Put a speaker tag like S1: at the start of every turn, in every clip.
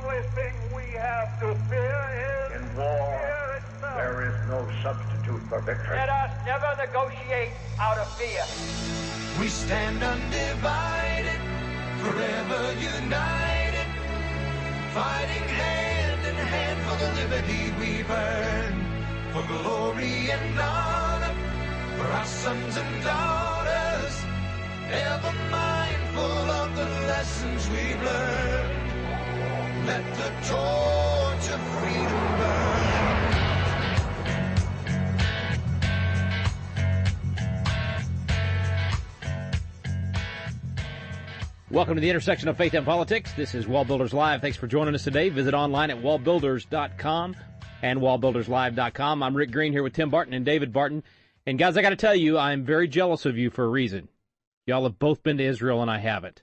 S1: only thing we have to fear is
S2: in war,
S1: fear itself.
S2: there is no substitute for victory.
S3: Let us never negotiate out of fear.
S4: We stand undivided, forever united, fighting hand in hand for the liberty we've earned, for glory and honor, for our sons and daughters, ever mindful of the lessons we've learned. Let the torch of freedom burn.
S5: Welcome to the intersection of faith and politics. This is WallBuilders Live. Thanks for joining us today. Visit online at wallbuilders.com and wallbuilderslive.com. I'm Rick Green here with Tim Barton and David Barton. And guys, I got to tell you, I'm very jealous of you for a reason. Y'all have both been to Israel and I haven't.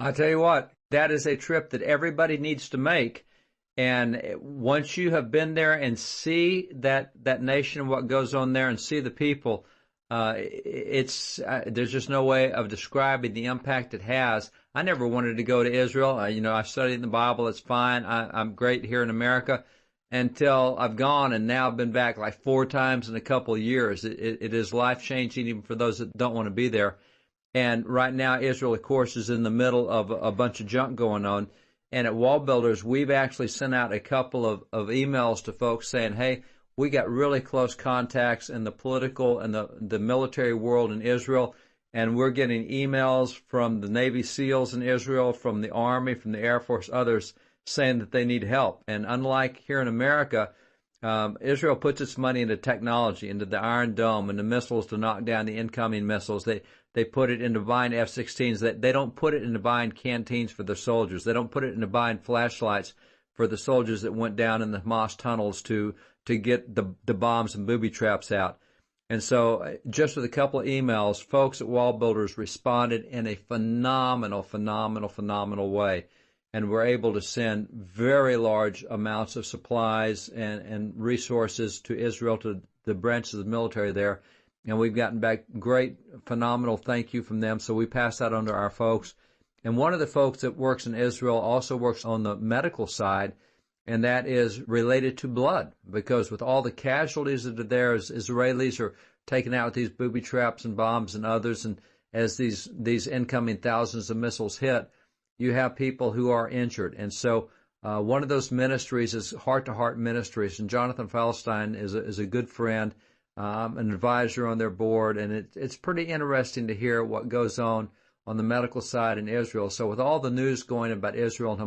S6: I tell you what, that is a trip that everybody needs to make. And once you have been there and see that nation and what goes on there and see the people, there's just no way of describing the impact it has. I never wanted to go to Israel. I studied in the Bible. It's fine. I'm great here in America until I've gone, and now I've been back like 4 times in a couple of years. It is life-changing even for those that don't want to be there. And right now, Israel, of course, is in the middle of a bunch of junk going on. And at WallBuilders, we've actually sent out a couple of emails to folks saying, hey, we got really close contacts in the political and the military world in Israel, and we're getting emails from the Navy SEALs in Israel, from the Army, from the Air Force, others, saying that they need help. And unlike here in America, Israel puts its money into technology, into the Iron Dome and the missiles to knock down the incoming missiles. They put it into buying F-16s. They don't put it into buying canteens for their soldiers. They don't put it into buying flashlights for the soldiers that went down in the Hamas tunnels to get the bombs and booby traps out. And so just with a couple of emails, folks at WallBuilders responded in a phenomenal way. And we're able to send very large amounts of supplies and resources to Israel, to the branches of the military there. And we've gotten back great, phenomenal thank you from them. So we pass that on to our folks. And one of the folks that works in Israel also works on the medical side, and that is related to blood, because with all the casualties that are there as Israelis are taken out with these booby traps and bombs and others, and as these incoming thousands of missiles hit, you have people who are injured. And so one of those ministries is Heart to Heart Ministries, and Jonathan Feldstein is a good friend, an advisor on their board, and it's pretty interesting to hear what goes on the medical side in Israel. So with all the news going about Israel and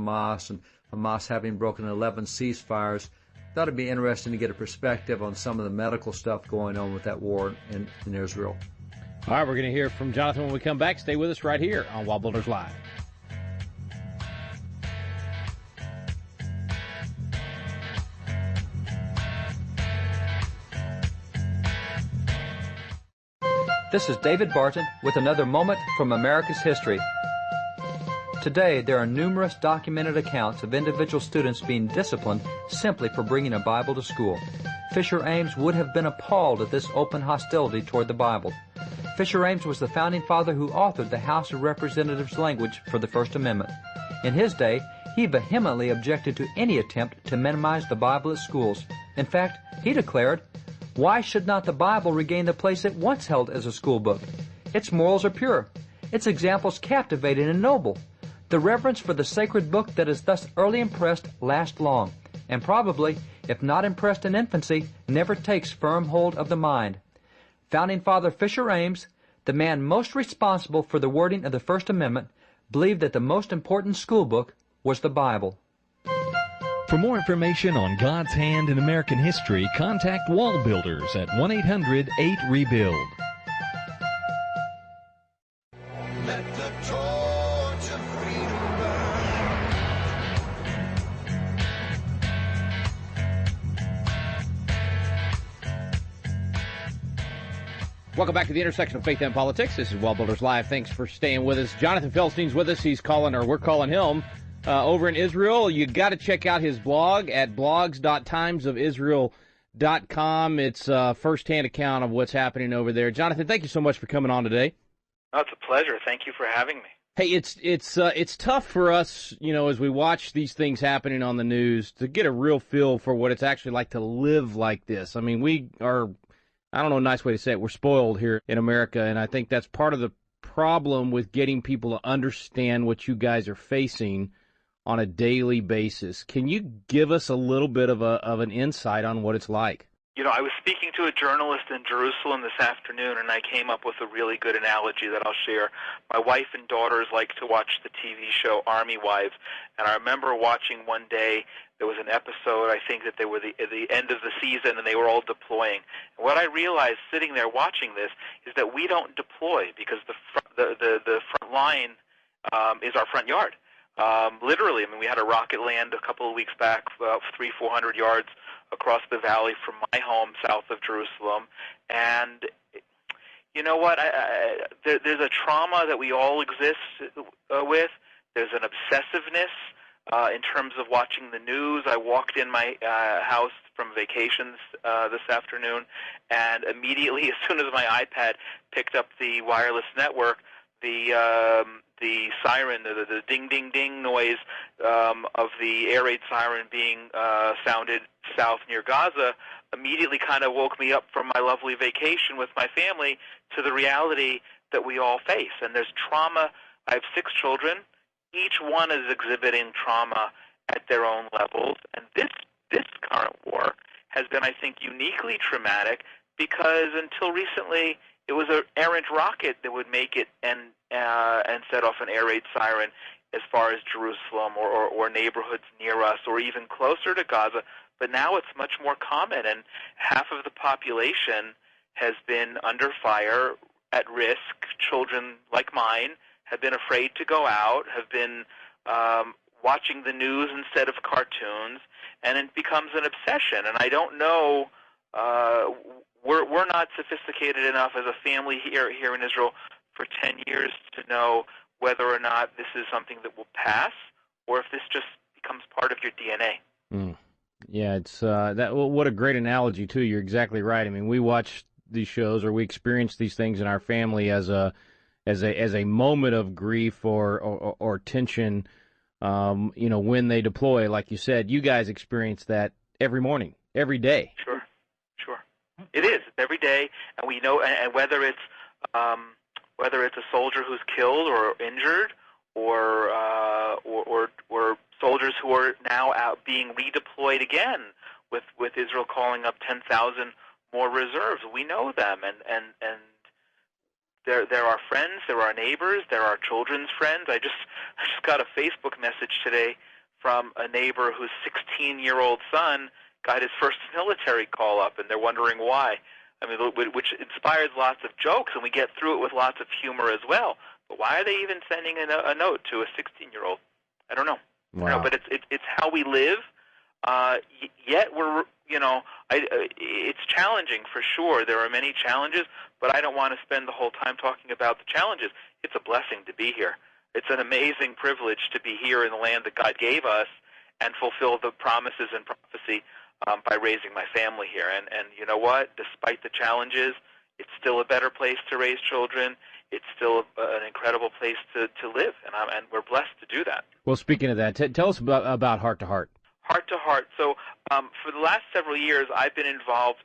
S6: Hamas having broken 11 ceasefires, I thought it'd be interesting to get a perspective on some of the medical stuff going on with that war in Israel.
S5: All right, we're going to hear from Jonathan when we come back. Stay with us right here on WallBuilders Live.
S6: This is David Barton with another moment from America's history. Today, there are numerous documented accounts of individual students being disciplined simply for bringing a Bible to school. Fisher Ames would have been appalled at this open hostility toward the Bible. Fisher Ames was the founding father who authored the House of Representatives language for the First Amendment. In his day, he vehemently objected to any attempt to minimize the Bible at schools. In fact, he declared, "Why should not the Bible regain the place it once held as a school book? Its morals are pure, its examples captivating and noble. The reverence for the sacred book that is thus early impressed lasts long, and probably, if not impressed in infancy, never takes firm hold of the mind." Founding Father Fisher Ames, the man most responsible for the wording of the First Amendment, believed that the most important school book was the Bible.
S7: For more information on God's hand in American history, contact WallBuilders at 1-800-8-REBUILD.
S4: Let the torch of freedom burn.
S5: Welcome back to the intersection of faith and politics. This is WallBuilders Live. Thanks for staying with us. Jonathan Feldstein's with us. We're calling him over in Israel. You got to check out his blog at blogs.timesofisrael.com. It's a first-hand account of what's happening over there. Jonathan, thank you so much for coming on today.
S8: Oh, it's a pleasure. Thank you for having me.
S5: Hey, it's tough for us, as we watch these things happening on the news to get a real feel for what it's actually like to live like this. I mean, we are, I don't know a nice way to say it, we're spoiled here in America, and I think that's part of the problem with getting people to understand what you guys are facing on a daily basis. Can you give us a little bit of an insight on what it's like?
S8: I was speaking to a journalist in Jerusalem this afternoon, and I came up with a really good analogy that I'll share. My wife and daughters like to watch the TV show Army Wives, and I remember watching one day, there was an episode, I think that they were at the end of the season, and they were all deploying. And what I realized sitting there watching this is that we don't deploy because the front line is our front yard. Literally, I mean, we had a rocket land a couple of weeks back, 300-400 yards across the valley from my home south of Jerusalem. And you know what? There's a trauma that we all exist with. There's an obsessiveness in terms of watching the news. I walked in my house from vacations this afternoon, and immediately, as soon as my iPad picked up the wireless network, the siren, the ding, ding, ding noise of the air raid siren being sounded south near Gaza immediately kind of woke me up from my lovely vacation with my family to the reality that we all face. And there's trauma. I have 6 children. Each one is exhibiting trauma at their own levels. And this current war has been, I think, uniquely traumatic because until recently it was an errant rocket that would make it and set off an air raid siren as far as Jerusalem or neighborhoods near us or even closer to Gaza. But now it's much more common, and half of the population has been under fire, at risk. Children like mine have been afraid to go out, have been watching the news instead of cartoons, and it becomes an obsession. And I don't know, we're not sophisticated enough as a family here in Israel for 10 years to know whether or not this is something that will pass or if this just becomes part of your DNA.
S5: Mm. Yeah, it's what a great analogy too. You're exactly right. I mean, we watch these shows or we experience these things in our family as a moment of grief or tension. When they deploy, like you said, you guys experience that every morning, every day.
S8: Sure. It is. It's every day, and we know. And whether it's a soldier who's killed or injured, or soldiers who are now out being redeployed again, with Israel calling up 10,000 more reserves. We know them, and they're our friends, they're our neighbors, they're our children's friends. I just got a Facebook message today from a neighbor whose 16-year-old son got his first military call up, and they're wondering why. I mean, which inspires lots of jokes, and we get through it with lots of humor as well. But why are they even sending a note to a 16-year-old? I don't know.
S5: Wow.
S8: I don't know, but it's how we live. Yet we're, it's challenging for sure. There are many challenges, but I don't want to spend the whole time talking about the challenges. It's a blessing to be here. It's an amazing privilege to be here in the land that God gave us and fulfill the promises and prophecy by raising my family here. And you know what? Despite the challenges, it's still a better place to raise children. It's still an incredible place to live, and we're blessed to do that.
S5: Well, speaking of that, tell us about Heart to Heart.
S8: Heart to Heart. So for the last several years, I've been involved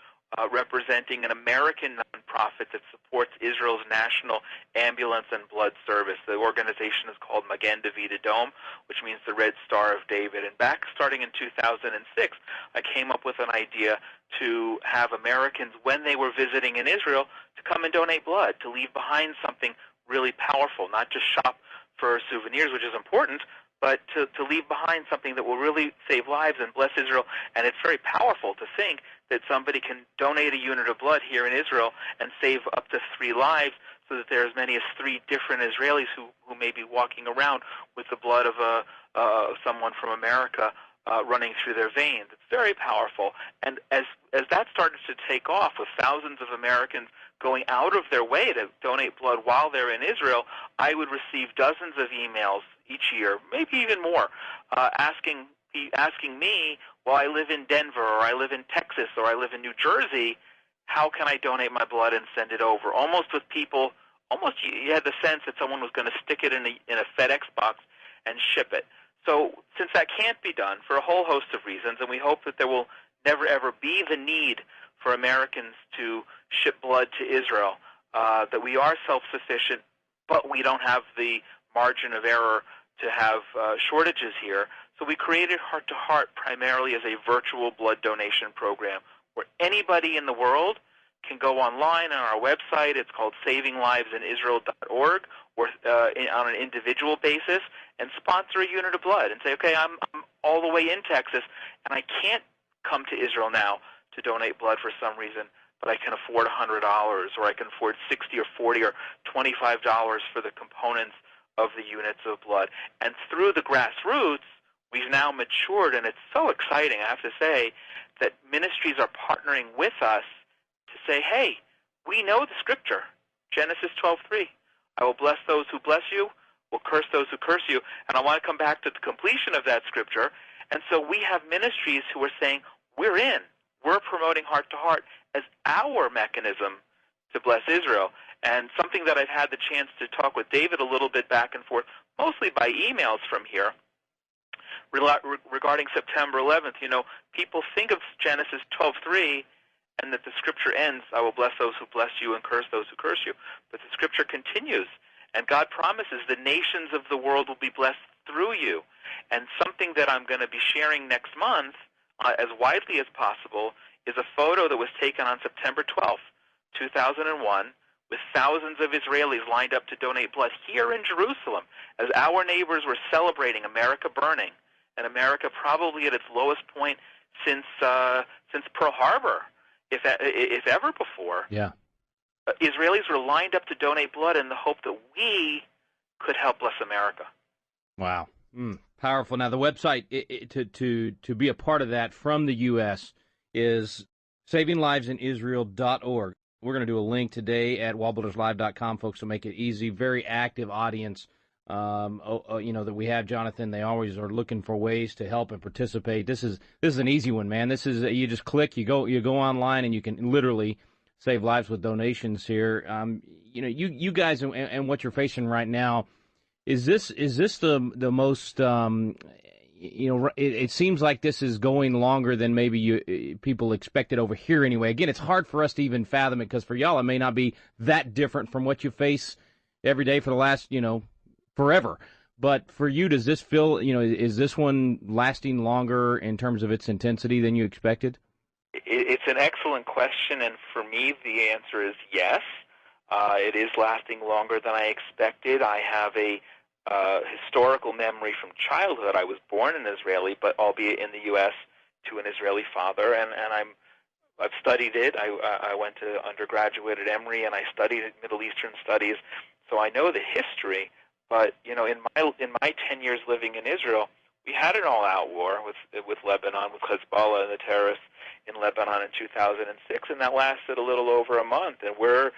S8: representing an American nonprofit that supports Israel's National Ambulance and Blood Service. The organization is called Magen David Adom, which means the Red Star of David. And back starting in 2006, I came up with an idea to have Americans, when they were visiting in Israel, to come and donate blood, to leave behind something really powerful, not just shop for souvenirs, which is important, but to leave behind something that will really save lives and bless Israel. And it's very powerful to think that somebody can donate a unit of blood here in Israel and save up to 3 lives, so that there are as many as 3 different Israelis who may be walking around with the blood of someone from America running through their veins. It's very powerful. And as that started to take off, with thousands of Americans going out of their way to donate blood while they're in Israel, I would receive dozens of emails each year, maybe even more, asking me, well, I live in Denver, or I live in Texas, or I live in New Jersey, how can I donate my blood and send it over? Almost with people almost you had the sense that someone was going to stick it in a FedEx box and ship it. So since that can't be done for a whole host of reasons, and we hope that there will never, ever be the need for Americans to ship blood to Israel, that we are self-sufficient, but we don't have the margin of error to have shortages here. So we created Heart to Heart primarily as a virtual blood donation program where anybody in the world can go online on our website. It's called SavingLivesInIsrael.org, or on an individual basis, and sponsor a unit of blood and say, okay, I'm all the way in Texas, and I can't come to Israel now to donate blood for some reason, but I can afford $100, or I can afford $60 or $40 or $25 for the components of the units of blood. And through the grassroots, we've now matured, and it's so exciting, I have to say, that ministries are partnering with us to say, hey, we know the scripture, Genesis 12:3. I will bless those who bless you, will curse those who curse you. And I want to come back to the completion of that scripture. And so we have ministries who are saying, we're in. We're promoting Heart to Heart as our mechanism to bless Israel. And something that I've had the chance to talk with David a little bit back and forth, mostly by emails from here, regarding September 11th. You know, people think of Genesis 12:3 and that the scripture ends, I will bless those who bless you and curse those who curse you. But the scripture continues, and God promises the nations of the world will be blessed through you. And something that I'm going to be sharing next month, as widely as possible, is a photo that was taken on September 12th, 2001, with thousands of Israelis lined up to donate blood here in Jerusalem, as our neighbors were celebrating America burning, and America probably at its lowest point since Pearl Harbor, if ever before.
S5: Yeah.
S8: Israelis were lined up to donate blood in the hope that we could help bless America.
S5: Wow. Powerful. Now, the website to be a part of that from the U.S. is SavingLivesInIsrael.org. We're going to do a link today at WallBuildersLive.com, folks, to make it easy. Very active audience, that we have, Jonathan. They always are looking for ways to help and participate. This is an easy one, man. This is you just click, you go online, and you can literally save lives with donations here. You guys and what you're facing right now. Is this the most? It seems like this is going longer than maybe people expected over here. Anyway, again, it's hard for us to even fathom it because for y'all it may not be that different from what you face every day for the last forever. But for you, does this feel is this one lasting longer in terms of its intensity than you expected?
S8: It's an excellent question, and for me, the answer is yes. It is lasting longer than I expected. I have a historical memory from childhood. I was born an Israeli, but albeit in the U.S. to an Israeli father, and I've studied it. I went to undergraduate at Emory, and I studied Middle Eastern studies, so I know the history. But in my 10 years living in Israel, we had an all-out war with Lebanon, with Hezbollah and the terrorists in Lebanon in 2006, and that lasted a little over a month. And we're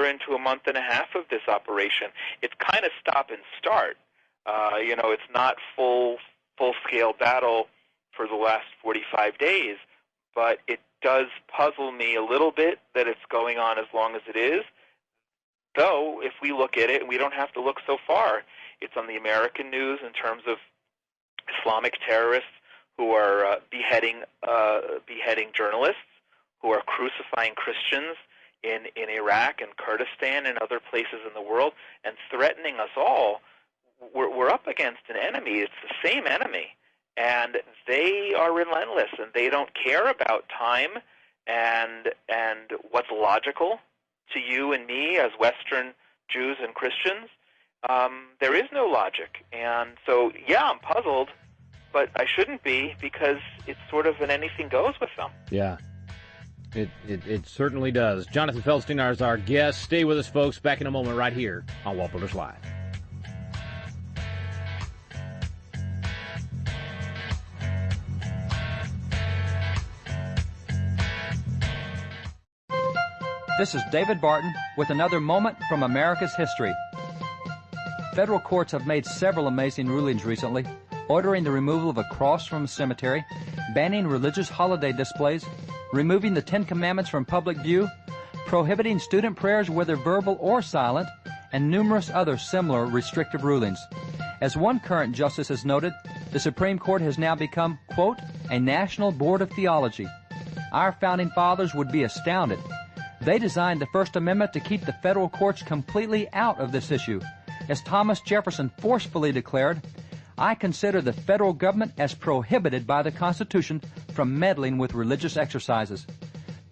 S8: into a month and a half of this operation. It's kind of stop and start. It's not full-scale battle for the last 45 days, but it does puzzle me a little bit that it's going on as long as it is. Though, if we look at it, and we don't have to look so far, it's on the American news in terms of Islamic terrorists who are beheading journalists, who are crucifying Christians in Iraq and Kurdistan and other places in the world, and threatening us all. We're up against an enemy. It's the same enemy, and they are relentless, and they don't care about time and what's logical to you and me as Western Jews and Christians. There is no logic, and so I'm puzzled, but I shouldn't be, because it's sort of an anything goes with them.
S5: Yeah, it certainly does. Jonathan Feldstein is our guest. Stay with us, folks. Back in a moment right here on WallBuilders Live.
S9: This is David Barton with another moment from America's history. Federal courts have made several amazing rulings recently, ordering the removal of a cross from a cemetery, banning religious holiday displays, removing the Ten Commandments from public view, prohibiting student prayers whether verbal or silent, and numerous other similar restrictive rulings. As one current justice has noted, the Supreme Court has now become, quote, a national board of theology. Our founding fathers would be astounded. They designed the First Amendment to keep the federal courts completely out of this issue. As Thomas Jefferson forcefully declared, I consider the federal government as prohibited by the Constitution from meddling with religious exercises.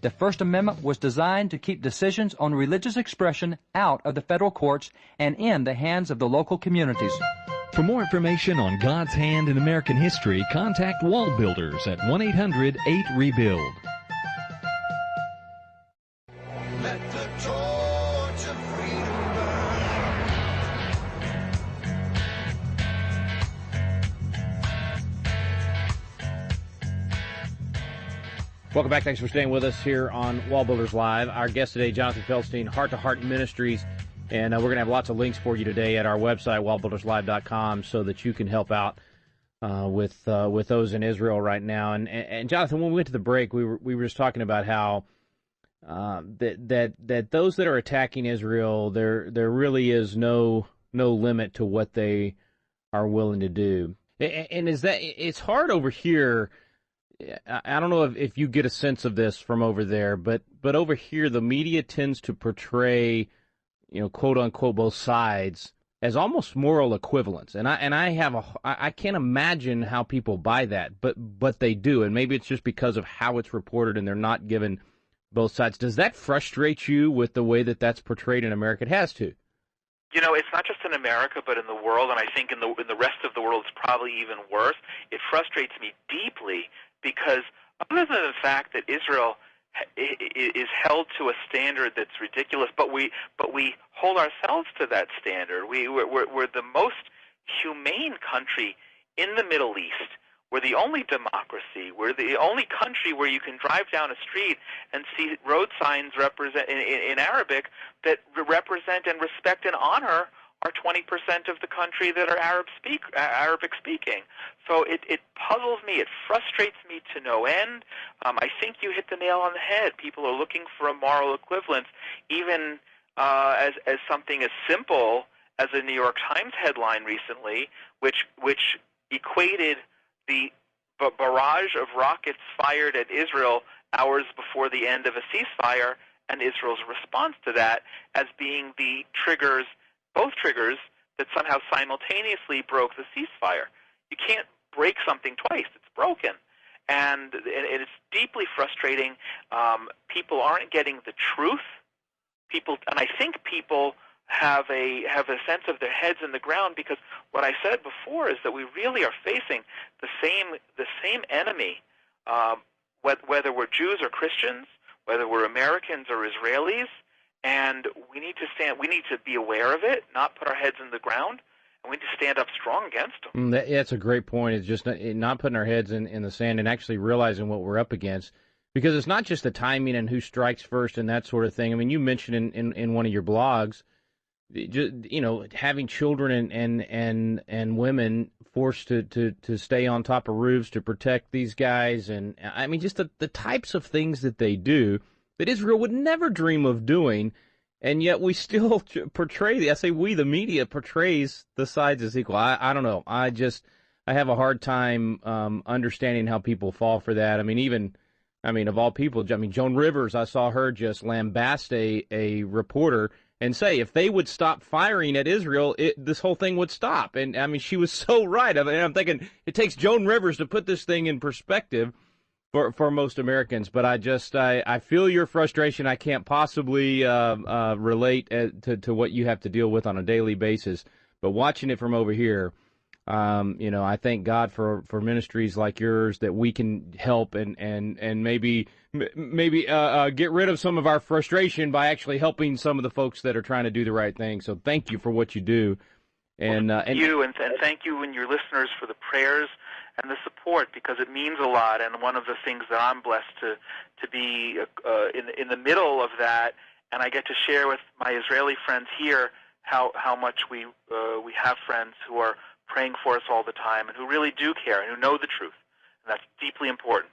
S9: The First Amendment was designed to keep decisions on religious expression out of the federal courts and in the hands of the local communities.
S7: For more information on God's hand in American history, contact WallBuilders at 1-800-8REBUILD.
S4: Let the torch of freedom burn.
S5: Welcome back. Thanks for staying with us here on WallBuilders Live. Our guest today, Jonathan Feldstein, Heart to Heart Ministries. And we're going to have lots of links for you today at our website, wallbuilderslive.com, so that you can help out with those in Israel right now. And Jonathan, when we went to the break, we were just talking about how that those that are attacking Israel, there really is no limit to what they are willing to do. And is that it's hard over here. I don't know if you get a sense of this from over there, but over here the media tends to portray, quote unquote, both sides as almost moral equivalents, and I can't imagine how people buy that, but they do, and maybe it's just because of how it's reported, and they're not given both sides. Does that frustrate you with the way that that's portrayed in America? It has to.
S8: It's not just in America, but in the world, and I think in the rest of the world it's probably even worse. It frustrates me deeply because other than the fact that Israel is held to a standard that's ridiculous, but we hold ourselves to that standard. We're the most humane country in the Middle East. We're the only democracy. We're the only country where you can drive down a street and see road signs represent in Arabic that represent and respect and honor our 20% of the country that are Arabic speaking. So it puzzles me. It frustrates me to no end. I think you hit the nail on the head. People are looking for a moral equivalence, even as something as simple as a New York Times headline recently, which equated the barrage of rockets fired at Israel hours before the end of a ceasefire and Israel's response to that as being the both triggers that somehow simultaneously broke the ceasefire. You can't break something twice. It's broken. And it's deeply frustrating. People aren't getting the truth. And I think people have a sense of their heads in the ground, because what I said before is that we really are facing the same enemy, whether we're Jews or Christians, whether we're Americans or Israelis, and we need to be aware of it, not put our heads in the ground, and we need to stand up strong against them.
S5: That's a great point. It's just not putting our heads in the sand and actually realizing what we're up against. Because it's not just the timing and who strikes first and that sort of thing. I mean, you mentioned in one of your blogs, having children and women forced to stay on top of roofs to protect these guys, and I mean, just the types of things that they do that Israel would never dream of doing, and yet we still portray. I say we, the media, portrays the sides as equal. I don't know. I have a hard time understanding how people fall for that. I mean, of all people, Joan Rivers, I saw her just lambaste a reporter and say if they would stop firing at Israel, this whole thing would stop. And, I mean, she was so right. I'm thinking it takes Joan Rivers to put this thing in perspective for most Americans. But I feel your frustration. I can't possibly relate to what you have to deal with on a daily basis. But watching it from over here, I thank God for ministries like yours that we can help and maybe get rid of some of our frustration by actually helping some of the folks that are trying to do the right thing. So thank you for what you do. And
S8: thank you and your listeners for the prayers and the support, because it means a lot. And one of the things that I'm blessed to be in the middle of that, and I get to share with my Israeli friends here how much we have friends who are praying for us all the time and who really do care and who know the truth. And that's deeply important.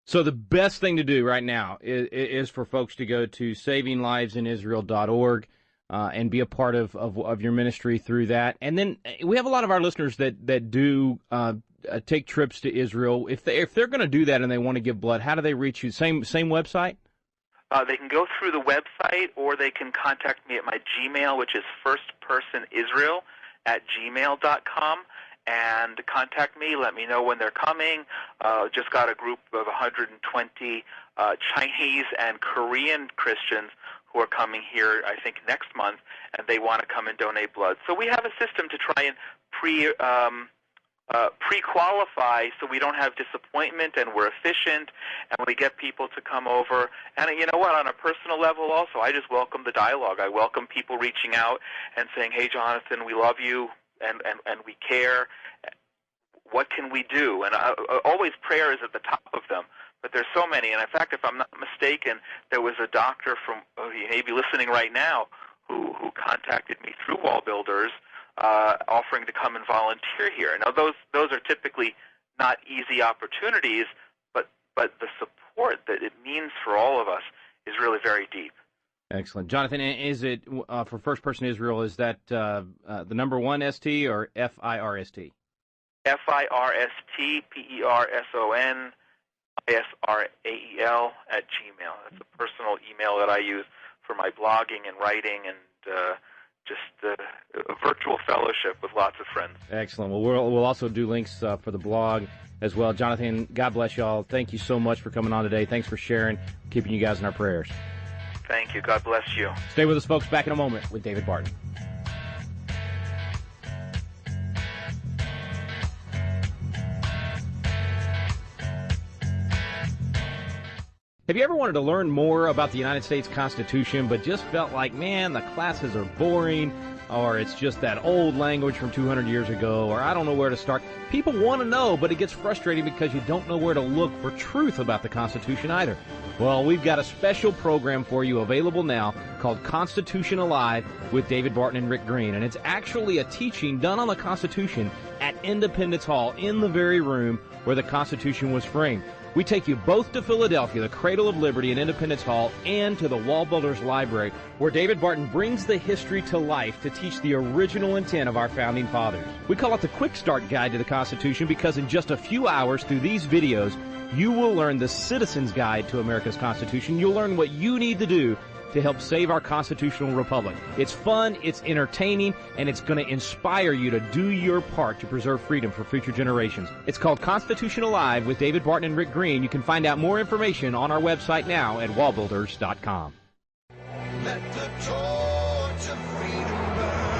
S5: So the best thing to do right now is for folks to go to savinglivesinisrael.org. and be a part of your ministry through that. And then we have a lot of our listeners that do take trips to Israel. If they're going to do that and they want to give blood, how do they reach you? Same website?
S8: They can go through the website, or they can contact me at my Gmail, which is firstpersonisrael@gmail.com, and contact me. Let me know when they're coming. Just got a group of 120 Chinese and Korean Christians who are coming here, I think, next month, and they want to come and donate blood. So we have a system to try and pre-qualify so we don't have disappointment, and we're efficient, and we get people to come over. And you know what, on a personal level also, I just welcome the dialogue. I welcome people reaching out and saying, hey, Jonathan, we love you, and we care. What can we do? And always prayer is at the top of them. But there's so many. And in fact, if I'm not mistaken, there was a doctor from, he may be listening right now, who contacted me through WallBuilders, offering to come and volunteer here. Now, those are typically not easy opportunities, but the support that it means for all of us is really very deep.
S5: Excellent. Jonathan, is it, for First Person Israel, is that the number 1 ST or FIRST?
S8: FIRST, PERSON, ISRAEL at Gmail. That's a personal email that I use for my blogging and writing and just a virtual fellowship with lots of friends.
S5: Excellent. Well, we'll also do links for the blog as well. Jonathan, God bless y'all. Thank you so much for coming on today. Thanks for sharing, keeping you guys in our prayers.
S8: Thank you. God bless you.
S5: Stay with us, folks. Back in a moment with David Barton. Have you ever wanted to learn more about the United States Constitution but just felt like, man, the classes are boring, or it's just that old language from 200 years ago, or I don't know where to start? People want to know, but it gets frustrating because you don't know where to look for truth about the Constitution either. Well, we've got a special program for you available now called Constitution Alive with David Barton and Rick Green, and it's actually a teaching done on the Constitution at Independence Hall in the very room where the Constitution was framed. We take you both to Philadelphia, the cradle of liberty and Independence Hall, and to the WallBuilders Library, where David Barton brings the history to life to teach the original intent of our founding fathers. We call it the Quick Start Guide to the Constitution because in just a few hours through these videos, you will learn the Citizen's Guide to America's Constitution. You'll learn what you need to do to help save our constitutional republic. It's fun, it's entertaining, and it's going to inspire you to do your part to preserve freedom for future generations. It's called Constitution Alive with David Barton and Rick Green. You can find out more information on our website now at wallbuilders.com.
S4: Let the torch of freedom burn.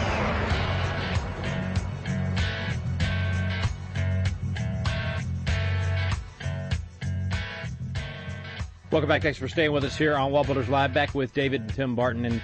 S5: Welcome back. Thanks for staying with us here on WallBuilders Live. Back with David and Tim Barton. And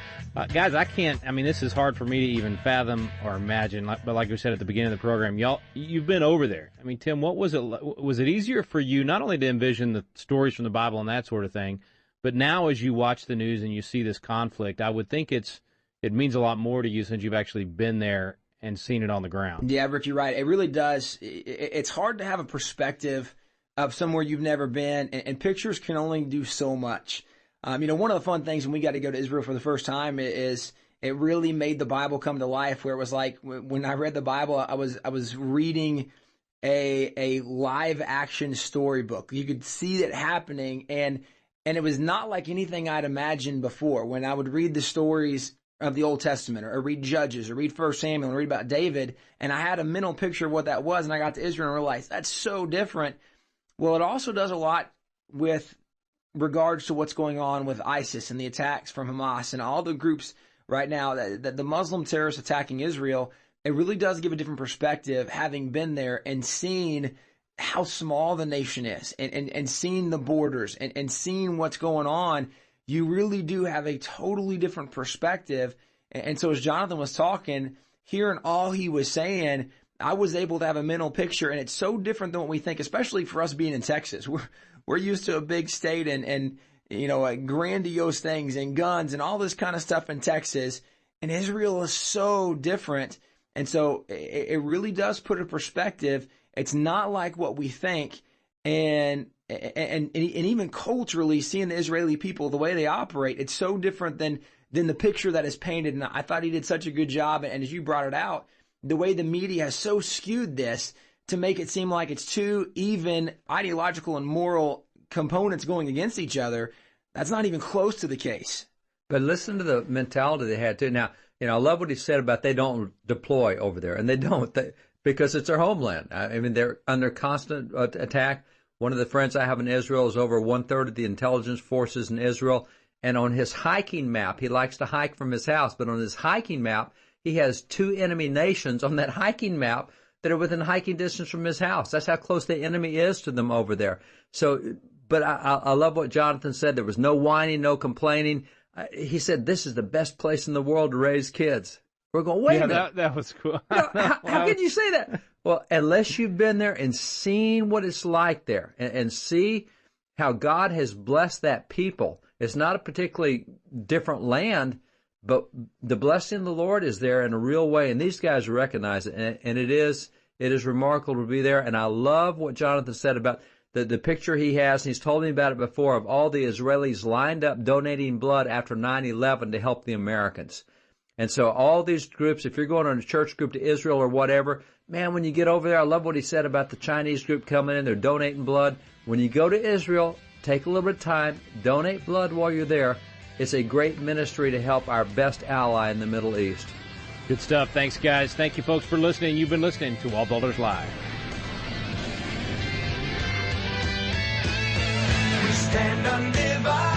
S5: guys, this is hard for me to even fathom or imagine. But like we said at the beginning of the program, y'all, you've been over there. I mean, Tim, what was it? Was it easier for you not only to envision the stories from the Bible and that sort of thing, but now as you watch the news and you see this conflict, I would think it means a lot more to you since you've actually been there and seen it on the ground.
S10: Yeah, Rick, you're right. It really does. It's hard to have a perspective of somewhere you've never been, and pictures can only do so much. One of the fun things when we got to go to Israel for the first time is it really made the Bible come to life, where it was like when I read the Bible, I was reading a live action storybook. You could see it happening, and it was not like anything I'd imagined before. When I would read the stories of the Old Testament, or read Judges, or read 1 Samuel, and read about David, and I had a mental picture of what that was, and I got to Israel and realized that's so different. Well, it also does a lot with regards to what's going on with ISIS and the attacks from Hamas and all the groups right now, that the Muslim terrorists attacking Israel. It really does give a different perspective, having been there and seen how small the nation is, and seeing the borders and seeing what's going on. You really do have a totally different perspective. And so as Jonathan was talking, hearing all he was saying, I was able to have a mental picture, and it's so different than what we think, especially for us being in Texas. We're used to a big state and grandiose things and guns and all this kind of stuff in Texas, and Israel is so different. And so it really does put a perspective. It's not like what we think, and even culturally, seeing the Israeli people, the way they operate, it's so different than than the picture that is painted. And I thought he did such a good job. And as you brought it out, the way the media has so skewed this to make it seem like it's two even ideological and moral components going against each other, that's not even close to the case.
S6: But listen to the mentality they had too. Now, I love what he said about they don't deploy over there, and they don't because it's their homeland. I mean, they're under constant attack. One of the friends I have in Israel is over 1/3 of the intelligence forces in Israel, and on his hiking map, he likes to hike from his house, but on his hiking map, he has 2 enemy nations on that hiking map that are within hiking distance from his house. That's how close the enemy is to them over there. So, but I love what Jonathan said. There was no whining, no complaining. He said, this is the best place in the world to raise kids. We're going, wait a minute.
S5: That was cool.
S6: How can you say that? Well, unless you've been there and seen what it's like there and see how God has blessed that people. It's not a particularly different land, but the blessing of the Lord is there in a real way. And these guys recognize it. And it is remarkable to be there. And I love what Jonathan said about the picture he has. And he's told me about it before, of all the Israelis lined up donating blood after 9/11 to help the Americans. And so all these groups, if you're going on a church group to Israel or whatever, man, when you get over there, I love what he said about the Chinese group coming in. They're donating blood. When you go to Israel, take a little bit of time, donate blood while you're there. It's a great ministry to help our best ally in the Middle East.
S5: Good stuff. Thanks, guys. Thank you, folks, for listening. You've been listening to WallBuilders Live.
S4: We stand undivided.